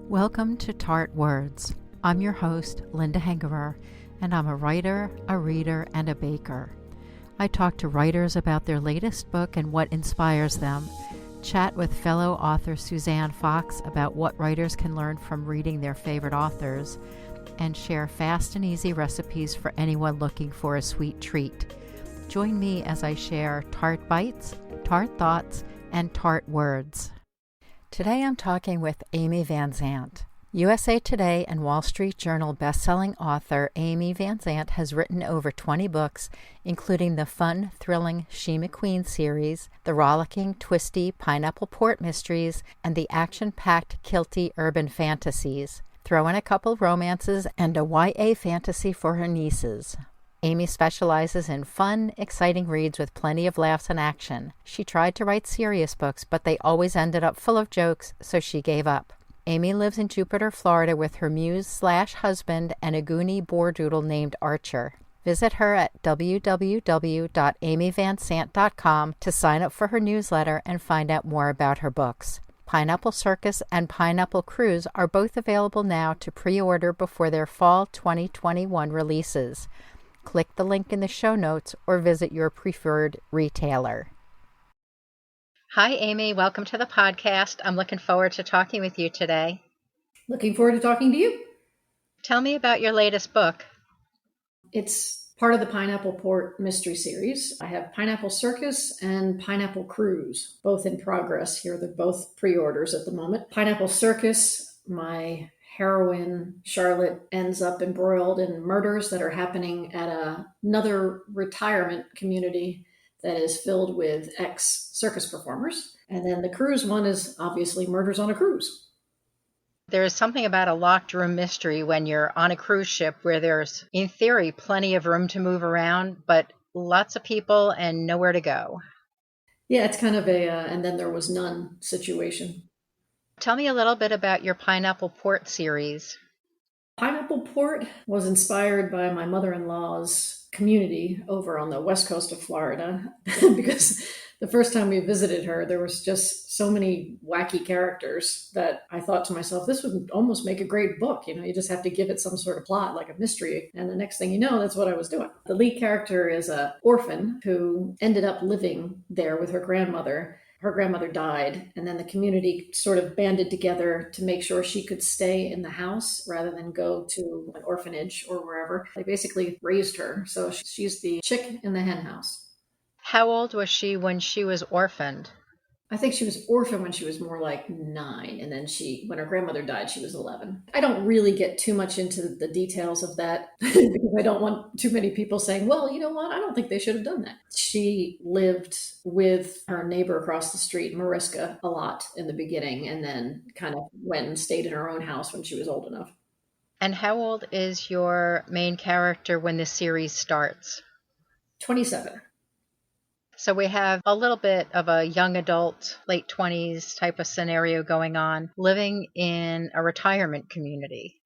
Welcome to Tart Words. I'm your host, Linda Hengerer, and I'm a writer, a reader, and a baker. I talk to writers about their latest book and what inspires them, chat with fellow author Suzanne Fox about what writers can learn from reading their favorite authors, and share fast and easy recipes for anyone looking for a sweet treat. Join me as I share Tart Bites, Tart Thoughts, and Tart Words. Today I'm talking with Amy Vansant. USA Today and Wall Street Journal bestselling author Amy Vansant has written over 20 books, including the fun, thrilling Shee McQueen series, the rollicking, twisty Pineapple Port mysteries, and the action-packed Kilty urban fantasies. Throw in a couple romances and a YA fantasy for her nieces. Amy specializes in fun, exciting reads with plenty of laughs and action. She tried to write serious books, but they always ended up full of jokes, so she gave up. Amy lives in Jupiter, Florida with her muse/husband and a goony Bordoodle named Archer. Visit her at www.amyvansant.com to sign up for her newsletter and find out more about her books. Pineapple Circus and Pineapple Cruise are both available now to pre-order before their fall 2021 releases. Click the link in the show notes or visit your preferred retailer. Hi, Amy. Welcome to the podcast. I'm looking forward to talking with you today. Looking forward to talking to you. Tell me about your latest book. It's part of the Pineapple Port mystery series. I have Pineapple Circus and Pineapple Cruise, both in progress here. They're both pre-orders at the moment. Pineapple Circus, my heroine, Charlotte, ends up embroiled in murders that are happening at another retirement community that is filled with ex-circus performers. And then the cruise one is obviously murders on a cruise. There's something about a locked room mystery when you're on a cruise ship where there's, in theory, plenty of room to move around, but lots of people and nowhere to go. Yeah, it's kind of a and then there was none situation. Tell me a little bit about your Pineapple Port series. Pineapple Port was inspired by my mother-in-law's community over on the west coast of Florida because the first time we visited her, there was just so many wacky characters that I thought to myself, this would almost make a great book. You just have to give it some sort of plot, like a mystery. And the next thing you know, that's what I was doing. The lead character is an orphan who ended up living there with her grandmother. Her grandmother died, and then the community sort of banded together to make sure she could stay in the house rather than go to an orphanage or wherever. They basically raised her, so she's the chick in the hen house. How old was she when she was orphaned? I think she was orphaned when she was more like 9, and then when her grandmother died, she was 11. I don't really get too much into the details of that because I don't want too many people saying, well, you know what, I don't think they should have done that. She lived with her neighbor across the street, Mariska, a lot in the beginning, and then kind of went and stayed in her own house when she was old enough. And how old is your main character when the series starts? 27. So we have a little bit of a young adult, late 20s type of scenario going on, living in a retirement community.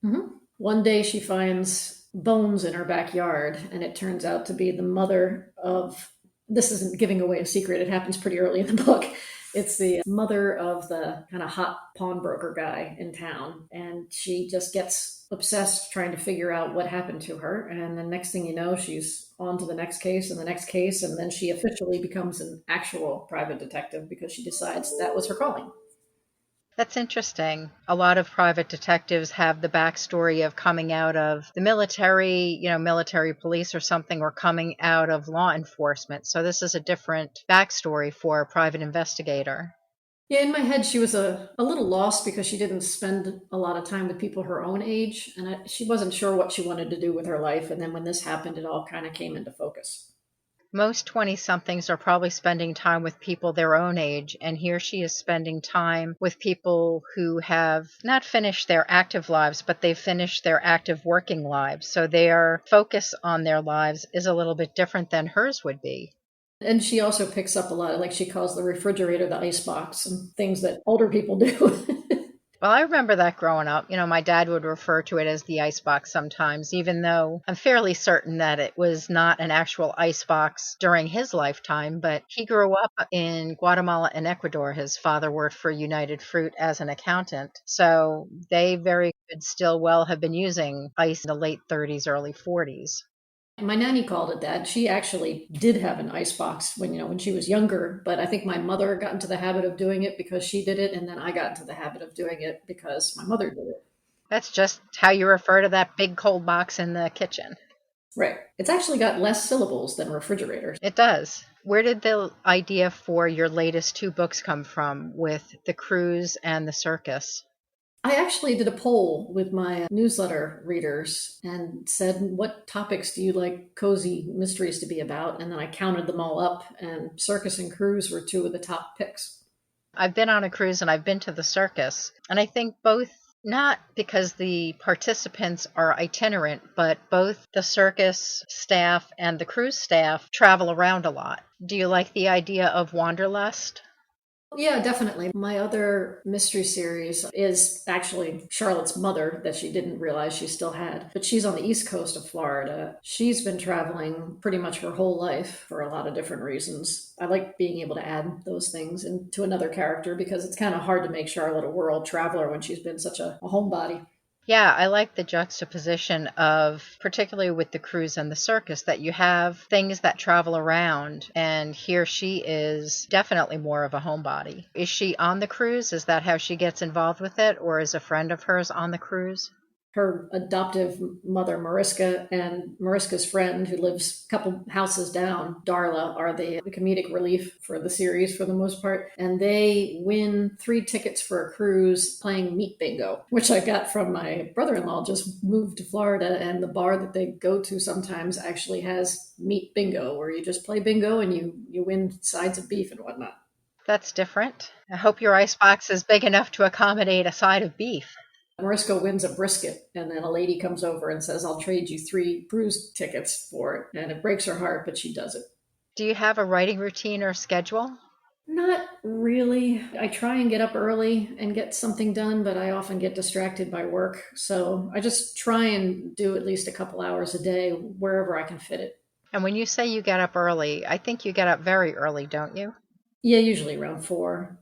Mm-hmm. One day she finds bones in her backyard, and it turns out to be the mother of, this isn't giving away a secret, it happens pretty early in the book. It's the mother of the kind of hot pawnbroker guy in town, and she just gets obsessed trying to figure out what happened to her. And the next thing you know, she's on to the next case and the next case, and then she officially becomes an actual private detective because she decides that was her calling. That's interesting. A lot of private detectives have the backstory of coming out of the military, military police or something, or coming out of law enforcement. So this is a different backstory for a private investigator. Yeah, in my head, she was a little lost because she didn't spend a lot of time with people her own age, and she wasn't sure what she wanted to do with her life. And then when this happened, it all kind of came into focus. Most 20-somethings are probably spending time with people their own age, and here she is spending time with people who have not finished their active lives, but they've finished their active working lives. So their focus on their lives is a little bit different than hers would be. And she also picks up a lot, like she calls the refrigerator the icebox and things that older people do. Well, I remember that growing up. My dad would refer to it as the icebox sometimes, even though I'm fairly certain that it was not an actual icebox during his lifetime. But he grew up in Guatemala and Ecuador. His father worked for United Fruit as an accountant. So they very could still well have been using ice in the late 30s, early 40s. My nanny called it that. She actually did have an ice box when she was younger, but I think my mother got into the habit of doing it because she did it, and then I got into the habit of doing it because my mother did it. That's just how you refer to that big cold box in the kitchen. Right. It's actually got less syllables than refrigerators. It does. Where did the idea for your latest two books come from with the cruise and the circus? I actually did a poll with my newsletter readers and said, what topics do you like cozy mysteries to be about? And then I counted them all up, and circus and cruise were two of the top picks. I've been on a cruise and I've been to the circus, and I think both, not because the participants are itinerant, but both the circus staff and the cruise staff travel around a lot. Do you like the idea of wanderlust? Yeah, definitely. My other mystery series is actually Charlotte's mother that she didn't realize she still had, but she's on the east coast of Florida. She's been traveling pretty much her whole life for a lot of different reasons. I like being able to add those things into another character because it's kind of hard to make Charlotte a world traveler when she's been such a homebody. Yeah, I like the juxtaposition of, particularly with the cruise and the circus, that you have things that travel around, and here she is definitely more of a homebody. Is she on the cruise? Is that how she gets involved with it, or is a friend of hers on the cruise? Her adoptive mother, Mariska, and Mariska's friend, who lives a couple houses down, Darla, are the comedic relief for the series for the most part. And they win 3 tickets for a cruise playing Meat Bingo, which I got from my brother-in-law, just moved to Florida. And the bar that they go to sometimes actually has Meat Bingo, where you just play bingo and you win sides of beef and whatnot. That's different. I hope your icebox is big enough to accommodate a side of beef. Mariska wins a brisket, and then a lady comes over and says, I'll trade you 3 cruise tickets for it. And it breaks her heart, but she does it. Do you have a writing routine or schedule? Not really. I try and get up early and get something done, but I often get distracted by work. So I just try and do at least a couple hours a day wherever I can fit it. And when you say you get up early, I think you get up very early, don't you? Yeah, usually around 4.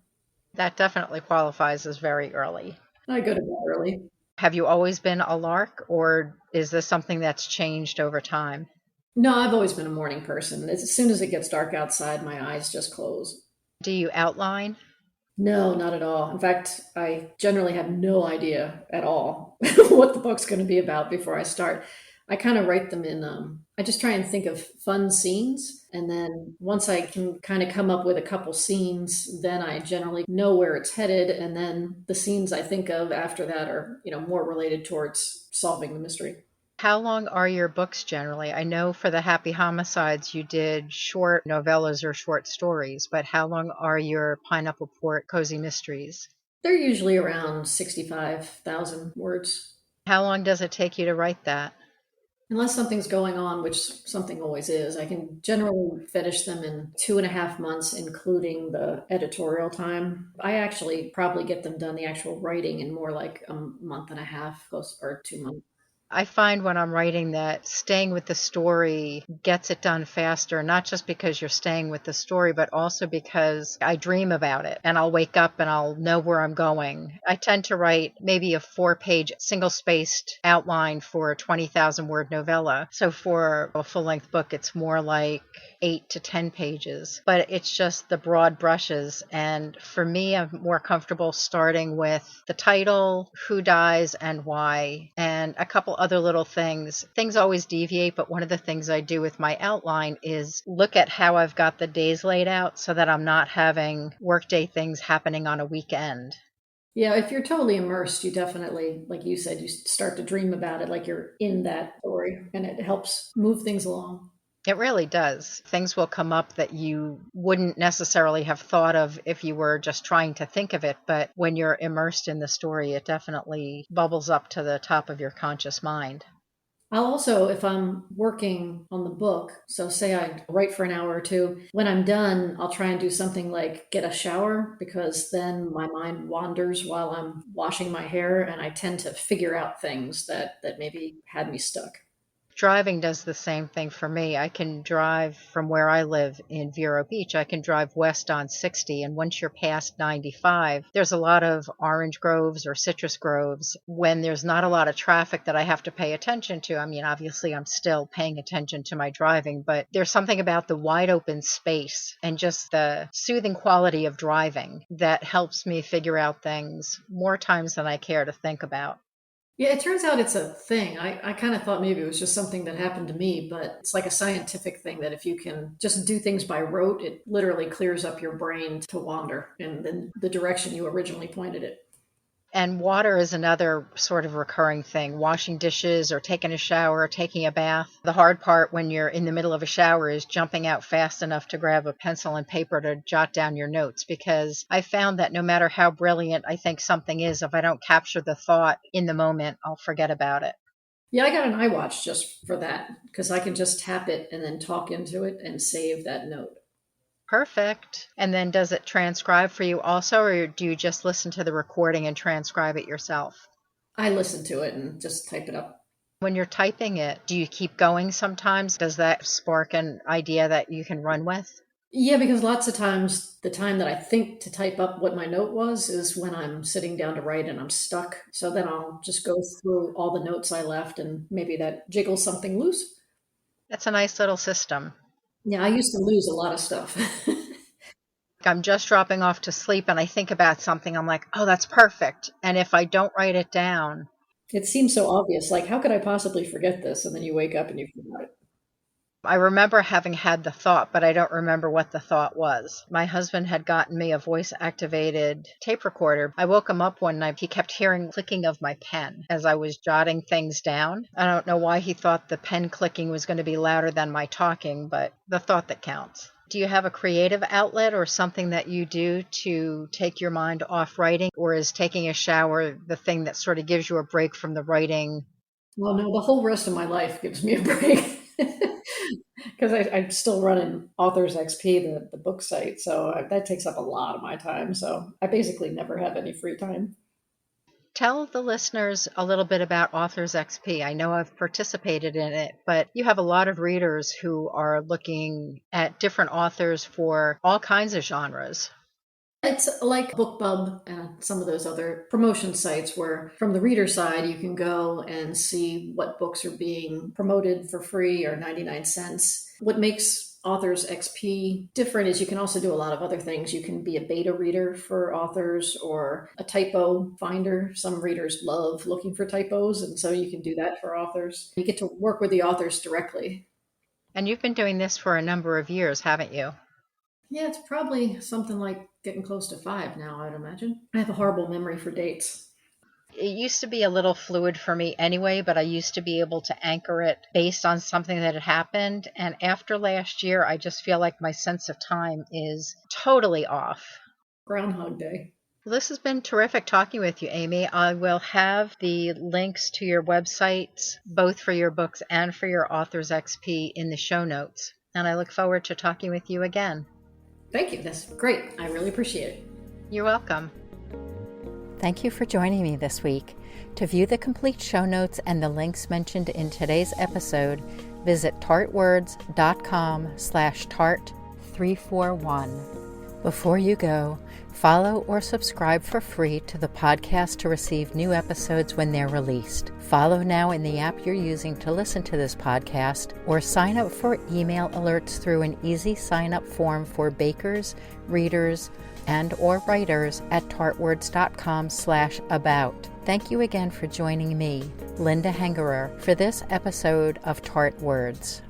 That definitely qualifies as very early. I go to bed early. Have you always been a lark, or is this something that's changed over time? No, I've always been a morning person. As soon as it gets dark outside, my eyes just close. Do you outline? No, not at all. In fact, I generally have no idea at all what the book's going to be about before I start. I kind of write them in, I just try and think of fun scenes. And then once I can kind of come up with a couple scenes, then I generally know where it's headed. And then the scenes I think of after that are, more related towards solving the mystery. How long are your books generally? I know for the Happy Homicides you did short novellas or short stories, but how long are your Pineapple Port Cozy Mysteries? They're usually around 65,000 words. How long does it take you to write that? Unless something's going on, which something always is, I can generally finish them in 2.5 months, including the editorial time. I actually probably get them done, the actual writing, in more like a month and a half, close, or 2 months. I find when I'm writing that staying with the story gets it done faster, not just because you're staying with the story, but also because I dream about it and I'll wake up and I'll know where I'm going. I tend to write maybe a 4-page single-spaced outline for a 20,000 word novella. So for a full-length book, it's more like 8 to 10 pages, but it's just the broad brushes. And for me, I'm more comfortable starting with the title, who dies and why, and a couple other little things. Things always deviate, but one of the things I do with my outline is look at how I've got the days laid out so that I'm not having workday things happening on a weekend. Yeah, if you're totally immersed, you definitely, like you said, you start to dream about it like you're in that story, and it helps move things along. It really does. Things will come up that you wouldn't necessarily have thought of if you were just trying to think of it, but when you're immersed in the story, it definitely bubbles up to the top of your conscious mind. I'll also, if I'm working on the book, so say I write for an hour or two, when I'm done, I'll try and do something like get a shower because then my mind wanders while I'm washing my hair and I tend to figure out things that maybe had me stuck. Driving does the same thing for me. I can drive from where I live in Vero Beach. I can drive west on 60, and once you're past 95, there's a lot of orange groves or citrus groves when there's not a lot of traffic that I have to pay attention to. I mean, obviously, I'm still paying attention to my driving, but there's something about the wide open space and just the soothing quality of driving that helps me figure out things more times than I care to think about. Yeah, it turns out it's a thing. I kind of thought maybe it was just something that happened to me, but it's like a scientific thing that if you can just do things by rote, it literally clears up your brain to wander in the direction you originally pointed it. And water is another sort of recurring thing. Washing dishes or taking a shower or taking a bath. The hard part when you're in the middle of a shower is jumping out fast enough to grab a pencil and paper to jot down your notes, because I found that no matter how brilliant I think something is, if I don't capture the thought in the moment, I'll forget about it. Yeah, I got an iWatch just for that because I can just tap it and then talk into it and save that note. Perfect. And then does it transcribe for you also, or do you just listen to the recording and transcribe it yourself? I listen to it and just type it up. When you're typing it, do you keep going sometimes? Does that spark an idea that you can run with? Yeah, because lots of times the time that I think to type up what my note was is when I'm sitting down to write and I'm stuck. So then I'll just go through all the notes I left and maybe that jiggles something loose. That's a nice little system. Yeah, I used to lose a lot of stuff. I'm just dropping off to sleep and I think about something. I'm like, oh, that's perfect. And if I don't write it down, It seems so obvious. Like, how could I possibly forget this? And then you wake up and you forgot it. I remember having had the thought, but I don't remember what the thought was. My husband had gotten me a voice-activated tape recorder. I woke him up one night. He kept hearing clicking of my pen as I was jotting things down. I don't know why he thought the pen clicking was going to be louder than my talking, but the thought that counts. Do you have a creative outlet or something that you do to take your mind off writing, or is taking a shower the thing that sort of gives you a break from the writing? Well, no, the whole rest of my life gives me a break. Because I'm still running Authors XP, the book site. So that takes up a lot of my time. So I basically never have any free time. Tell the listeners a little bit about Authors XP. I know I've participated in it, but you have a lot of readers who are looking at different authors for all kinds of genres. It's like BookBub and some of those other promotion sites where from the reader side, you can go and see what books are being promoted for free or 99 cents. What makes Authors XP different is you can also do a lot of other things. You can be a beta reader for authors or a typo finder. Some readers love looking for typos, and so you can do that for authors. You get to work with the authors directly. And you've been doing this for a number of years, haven't you? Yeah, it's probably something like getting close to 5 now, I'd imagine. I have a horrible memory for dates. It used to be a little fluid for me anyway, but I used to be able to anchor it based on something that had happened. And after last year, I just feel like my sense of time is totally off. Groundhog Day. Well, this has been terrific talking with you, Amy. I will have the links to your websites, both for your books and for your Authors XP, in the show notes. And I look forward to talking with you again. Thank you. That's great. I really appreciate it. You're welcome. Thank you for joining me this week. To view the complete show notes and the links mentioned in today's episode, visit tartwords.com/tart341. Before you go, follow or subscribe for free to the podcast to receive new episodes when they're released. Follow now in the app you're using to listen to this podcast, or sign up for email alerts through an easy sign-up form for bakers, readers, and or writers at tartwords.com/about. Thank you again for joining me, Linda Hengerer, for this episode of Tart Words.